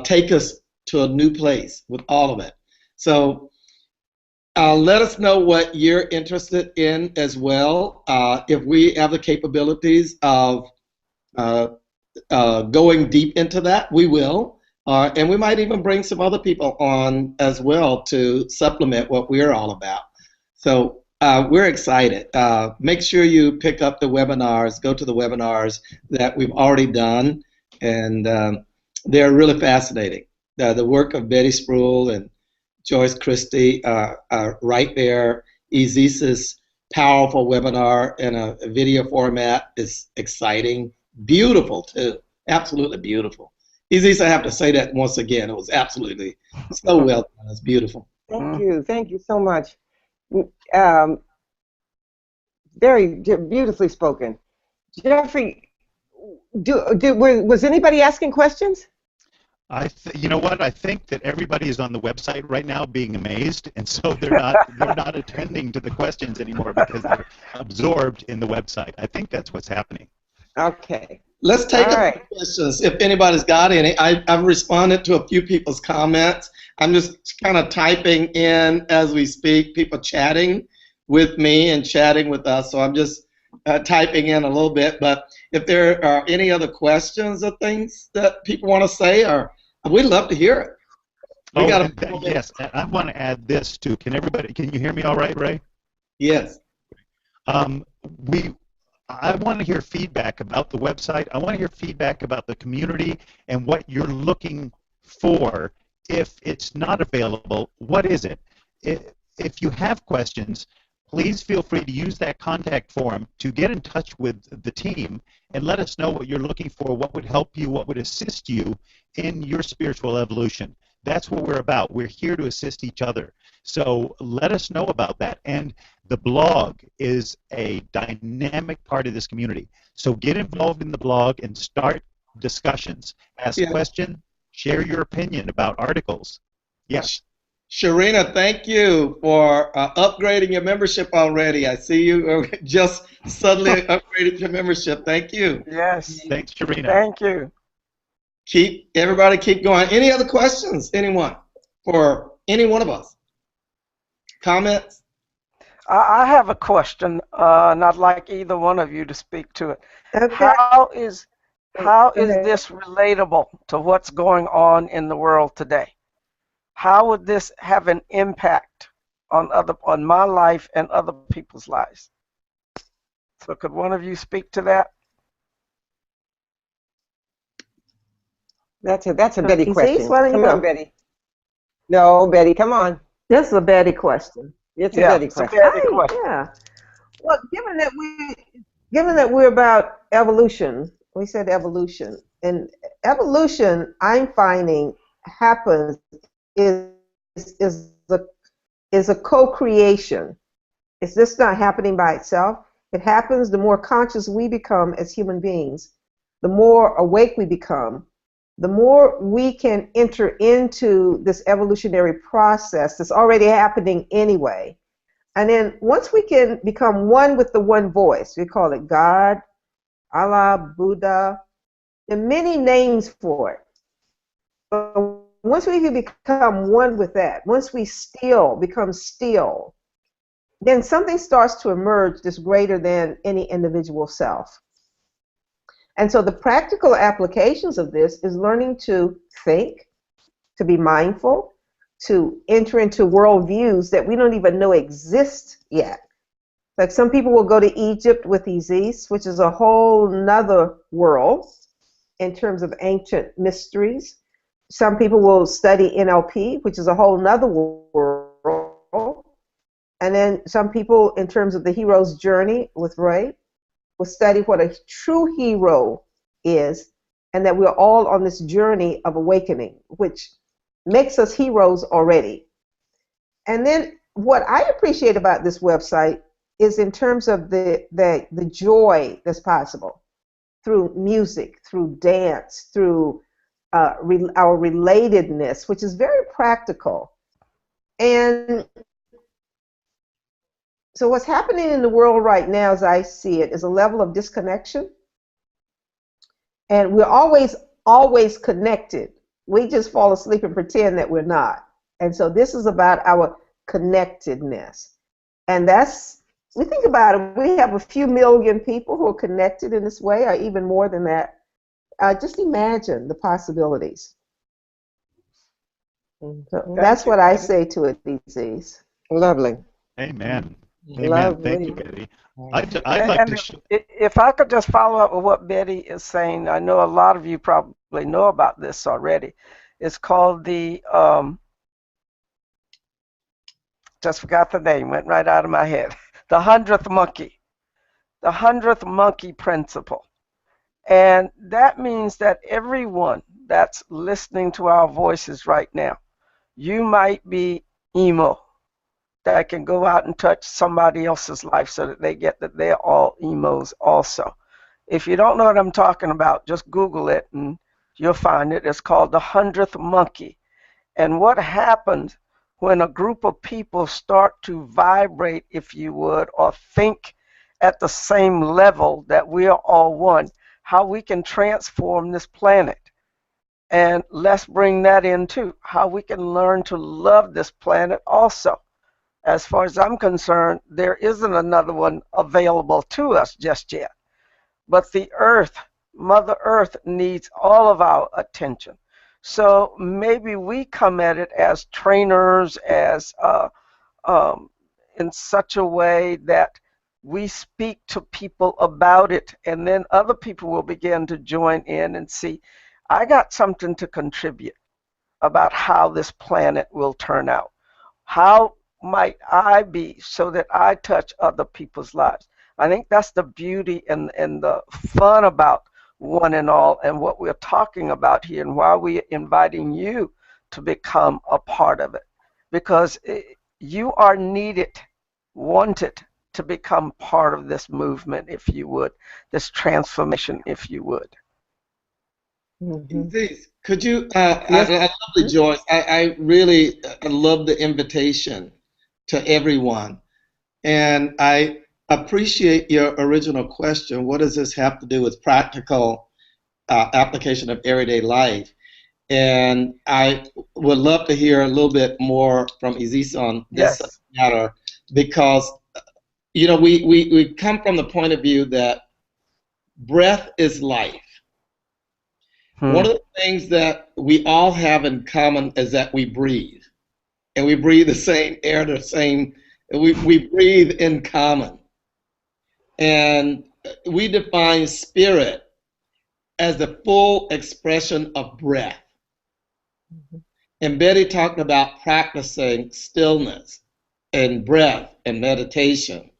take us to a new place with all of it. So let us know what you're interested in as well. If we have the capabilities of going deep into that, we will. And we might even bring some other people on as well to supplement what we're all about. So we're excited. Make sure you pick up the webinars, go to the webinars that we've already done, and they're really fascinating. The work of Betty Spruill and Joyce Christie are right there. Aziz's powerful webinar in a video format is exciting. Beautiful, too. Absolutely beautiful. Aziz, I have to say that once again. It was absolutely so well done. It's beautiful. Thank you. Thank you so much. Very beautifully spoken. Jeffrey, was anybody asking questions? You know what? I think that everybody is on the website right now being amazed, and so they're not attending to the questions anymore because they're absorbed in the website. I think that's what's happening. Okay. Let's take a few questions if anybody's got any. I've responded to a few people's comments. I'm just kind of typing in as we speak, people chatting with me and chatting with us, so I'm just typing in a little bit. But if there are any other questions or things that people want to say, or we'd love to hear it. Yes, I want to add this too. Can you hear me all right, Ray? Yes. I want to hear feedback about the website. I want to hear feedback about the community and what you're looking for. If it's not available, what is it? If you have questions, please feel free to use that contact form to get in touch with the team and let us know what you're looking for, what would help you, what would assist you in your spiritual evolution. That's what we're about. We're here to assist each other. So let us know about that. And the blog is a dynamic part of this community. So get involved in the blog and start discussions. Ask questions, share your opinion about articles. Yes. Sharina, thank you for upgrading your membership already. I see you just suddenly upgraded your membership. Thank you. Yes. Thanks, Sharina. Thank you. Everybody keep going. Any other questions? Anyone? For any one of us? Comments? I have a question, and I'd like either one of you to speak to it. Okay. How is this relatable to what's going on in the world today? How would this have an impact on my life and other people's lives? So could one of you speak to that? That's a Betty question. Why don't you Come on, go? Betty. No, Betty, come on. This is a Betty question. It's a Betty it's a question. Betty question. Yeah. Well, given that we're about evolution, we said evolution, and evolution, I'm finding happens is a co-creation. It's just not happening by itself. It happens the more conscious we become as human beings, the more awake we become, the more we can enter into this evolutionary process that's already happening anyway. And then once we can become one with the one voice, we call it God, Allah, Buddha, there are many names for it. But once we can become one with that, once we become still, then something starts to emerge that's greater than any individual self. And so the practical applications of this is learning to think, to be mindful, to enter into worldviews that we don't even know exist yet. Like some people will go to Egypt with Isis, which is a whole nother world in terms of ancient mysteries. Some people will study NLP, which is a whole nother world. And then some people, in terms of the hero's journey with Ray, will study what a true hero is, and that we're all on this journey of awakening, which makes us heroes already. And then what I appreciate about this website is in terms of the joy that's possible through music, through dance, through our relatedness, which is very practical. And so what's happening in the world right now, as I see it, is a level of disconnection. And we're always connected. We just fall asleep and pretend that we're not. And so this is about our connectedness. And we think about it, we have a few million people who are connected in this way, or even more than that. Just imagine the possibilities. So that's what I say to it these days. Lovely. Amen. Amen. Lovely. Thank you, Betty. I'd like to. If I could just follow up with what Betty is saying, I know a lot of you probably know about this already. It's called the just forgot the name, went right out of my head. The 100th monkey. The 100th monkey principle. And that means that everyone that's listening to our voices right now, you might be emo, that can go out and touch somebody else's life so that they get that they're all emos also. If you don't know what I'm talking about, just Google it and you'll find it. It's called the 100th monkey. And what happens when a group of people start to vibrate, if you would, or think at the same level that we are all one, how we can transform this planet. And let's bring that in too, how we can learn to love this planet also. As far as I'm concerned, there isn't another one available to us just yet. But the earth, Mother Earth, needs all of our attention. So maybe we come at it as trainers, as in such a way that we speak to people about it, and then other people will begin to join in and see, I got something to contribute about how this planet will turn out. How might I be so that I touch other people's lives? I think that's the beauty and the fun about one and all and what we're talking about here and why we're inviting you to become a part of it. Because you are needed, wanted to become part of this movement, if you would, this transformation, if you would. Please, could you, I love the Joyce. I really love the invitation to everyone. And I appreciate your original question. What does this have to do with practical application of everyday life? And I would love to hear a little bit more from Isis on this matter, because, you know, we come from the point of view that breath is life. One of the things that we all have in common is that we breathe. And we breathe the same air, we breathe in common. And we define spirit as the full expression of breath. And Betty talked about practicing stillness and breath and meditation,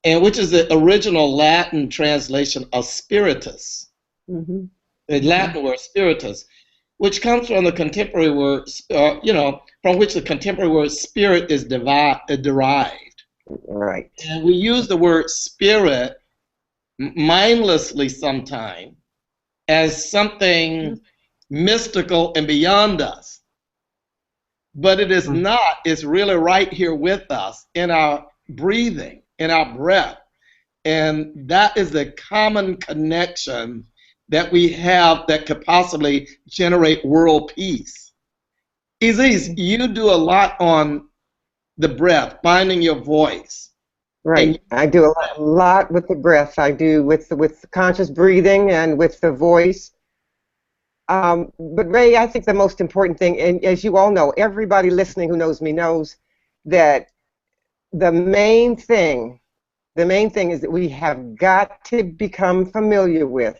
and which is the original Latin translation of spiritus. The Latin word spiritus, which comes from the contemporary word, from which the contemporary word spirit is derived. Right. And we use the word spirit mindlessly sometimes as something mystical and beyond us. But it is not. It's really right here with us in our breathing, in our breath. And that is the common connection that we have that could possibly generate world peace. Isis, you do a lot on the breath, finding your voice. Right. I do a lot with the breath. I do with conscious breathing and with the voice. But Ray, I think the most important thing, and as you all know, everybody listening who knows me knows that the main thing is that we have got to become familiar with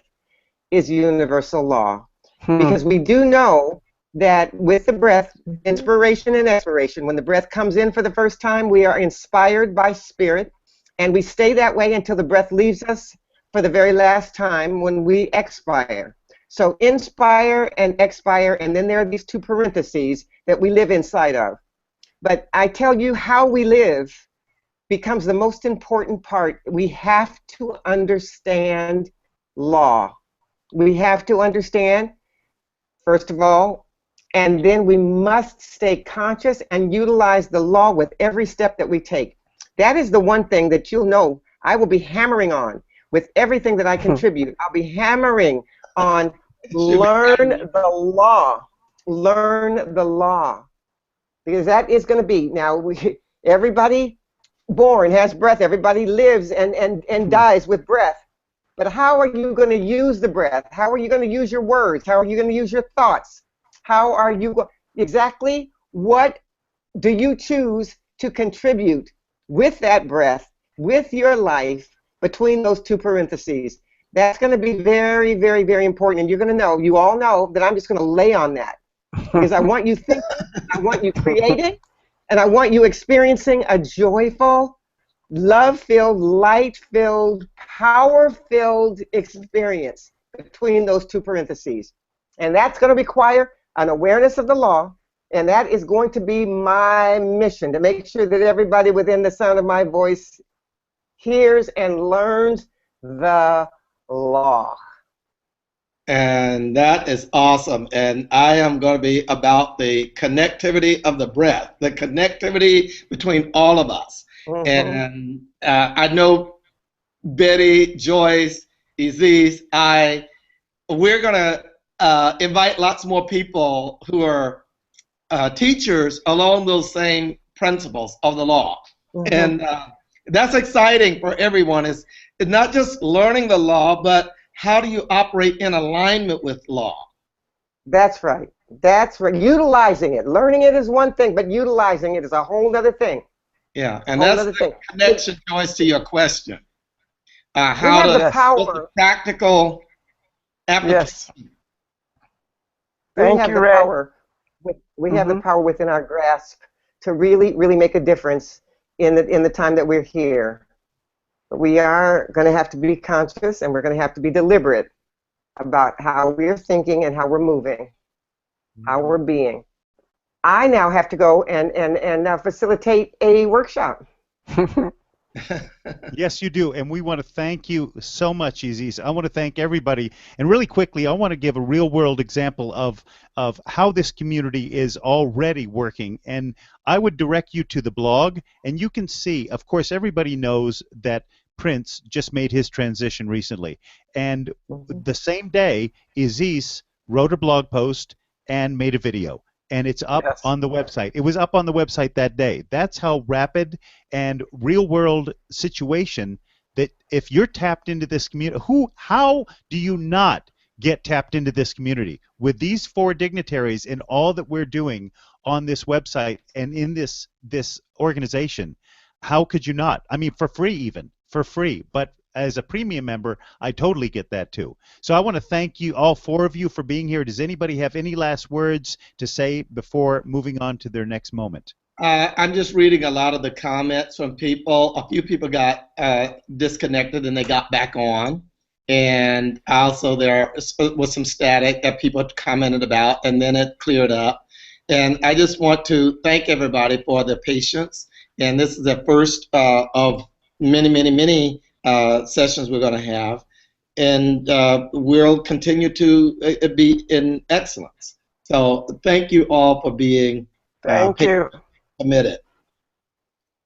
is universal law. Because we do know that with the breath, inspiration and expiration, when the breath comes in for the first time, we are inspired by spirit, and we stay that way until the breath leaves us for the very last time when we expire. So inspire and expire, and then there are these two parentheses that we live inside of. But I tell you, how we live becomes the most important part. We have to understand law. We have to understand, first of all, and then we must stay conscious and utilize the law with every step that we take. That is the one thing that you'll know I will be hammering on with everything that I contribute. I'll be hammering on learn the law. Learn the law. Because that is going to be, now, everybody born has breath. Everybody lives and dies with breath. But how are you going to use the breath? How are you going to use your words? How are you going to use your thoughts? How are you exactly what do you choose to contribute with that breath, with your life, between those two parentheses? That's going to be very, very, very important. And you're going to know, you all know that I'm just going to lay on that. Because I want you thinking, I want you creating, and I want you experiencing a joyful, love-filled, light-filled, power-filled experience between those two parentheses. And that's going to require an awareness of the law, and that is going to be my mission, to make sure that everybody within the sound of my voice hears and learns the law. And that is awesome. And I am going to be about the connectivity of the breath, the connectivity between all of us. And I know Betty, Joyce, Isis, we're going to invite lots more people who are teachers along those same principles of the law. And that's exciting for everyone. It's not just learning the law, but how do you operate in alignment with law? That's right. That's right. Utilizing it. Learning it is one thing, but utilizing it is a whole other thing. Yeah, and that's the connection, Joyce, to your question. How to the practical application. Yes. Thank you, Ray. We have the power within our grasp to really, really make a difference in the time that we're here. But we are going to have to be conscious, and we're going to have to be deliberate about how we're thinking and how we're moving, how we're being. I now have to go and facilitate a workshop. Yes, you do, and we want to thank you so much, Isis. I want to thank everybody, and really quickly, I want to give a real-world example of how this community is already working, and I would direct you to the blog, and you can see, of course, everybody knows that Prince just made his transition recently, and the same day, Isis wrote a blog post and made a video. And it's up Yes. on the website. It was up on the website that day. That's how rapid and real-world situation that if you're tapped into this community, how do you not get tapped into this community? With these 4 dignitaries and all that we're doing on this website and in this organization, how could you not? I mean, for free even, for free. But as a premium member, I totally get that too. So I want to thank you, all 4 of you, for being here. Does anybody have any last words to say before moving on to their next moment? I'm just reading a lot of the comments from people. A few people got disconnected and they got back on. And also there was some static that people commented about, and then it cleared up. And I just want to thank everybody for their patience. And this is the first of many, many, many sessions we're going to have, and we'll continue to be in excellence. So thank you all for being Thank you. committed.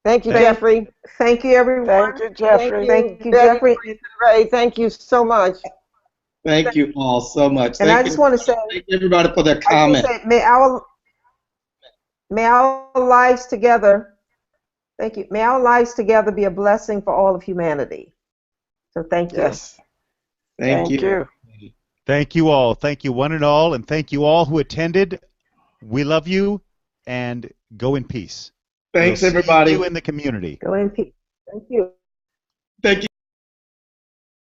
Thank you, Jeffrey. Thank you, everyone. Thank you, Jeffrey. Thank you, Betty, Jeffrey. Ray, thank you so much. Thank you all so much. And I just want to say, thank everybody for their I just comments. say, may our lives together, thank you, may our lives together be a blessing for all of humanity. So thank you. Yes. Thank you. Thank you all. Thank you one and all, and thank you all who attended. We love you, and go in peace. Thanks, We'll see everybody. you in the community. Go in peace. Thank you. Thank you.